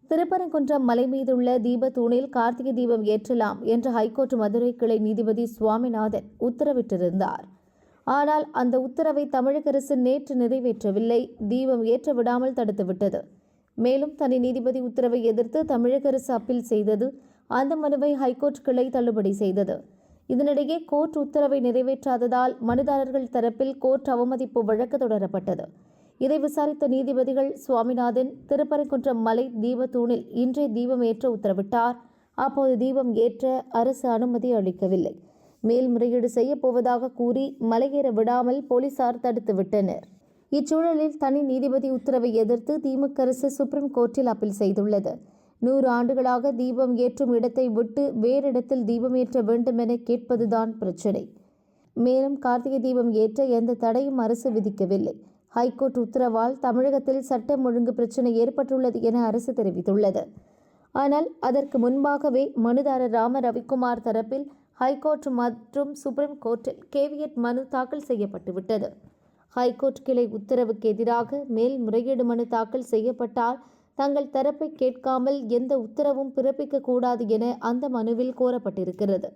திருப்பரங்குன்றம் மலை மீதுள்ள தீப தூணில் கார்த்திகை தீபம் ஏற்றலாம் என்று ஹைகோர்ட் மதுரை கிளை நீதிபதி சுவாமிநாதன் உத்தரவிட்டிருந்தார். ஆனால் அந்த உத்தரவை தமிழக அரசு நேற்று நிறைவேற்றவில்லை. தீபம் ஏற்ற விடாமல் தடுத்துவிட்டது. மேலும் தனி நீதிபதி உத்தரவை எதிர்த்து தமிழக அரசு அப்பீல் செய்தது. அந்த மனுவை ஹைகோர்ட் கிளை தள்ளுபடி செய்தது. இதனிடையே கோர்ட் உத்தரவை நிறைவேற்றாததால் மனுதாரர்கள் தரப்பில் கோர்ட் அவமதிப்பு வழக்கு தொடரப்பட்டது. இதை விசாரித்த நீதிபதிகள் சுவாமிநாதன் திருப்பரங்குன்றம் மலை தீப தூணில் இன்றே தீபம் ஏற்ற உத்தரவிட்டார். அப்போது தீபம் ஏற்ற அரசு அனுமதி அளிக்கவில்லை. மேல்முறையீடு செய்யப்போவதாக கூறி மலையேற விடாமல் போலீசார் தடுத்துவிட்டனர். இச்சூழலில் தனி நீதிபதி உத்தரவை எதிர்த்து திமுக அரசு சுப்ரீம் கோர்ட்டில் அப்பீல் செய்துள்ளது. 100 ஆண்டுகளாக தீபம் ஏற்றும் இடத்தை விட்டு வேறு இடத்தில் தீபம் ஏற்ற வேண்டும் என கேட்பதுதான் பிரச்சினை. மேலும் கார்த்திகை தீபம் ஏற்ற எந்த தடையும் அரசு விதிக்கவில்லை. ஹைகோர்ட் உத்தரவால் தமிழகத்தில் சட்டம் ஒழுங்கு பிரச்சினை ஏற்பட்டுள்ளது என அரசு தெரிவித்துள்ளது. ஆனால் அதற்கு முன்பாகவே மனுதாரர் ராம ரவிக்குமார் தரப்பில் ஹைகோர்ட் மற்றும் சுப்ரீம் கோர்ட்டில் கேவியட் மனு தாக்கல் செய்யப்பட்டுவிட்டது. ஹைகோர்ட் கிளை உத்தரவுக்கு எதிராக மேல்முறையீடு மனு தாக்கல் செய்யப்பட்டால் தங்கள் தரப்பை கேட்காமல் எந்த உத்தரவும் பிறப்பிக்க கூடாது என அந்த மனுவில் கோரப்பட்டிருக்கிறது.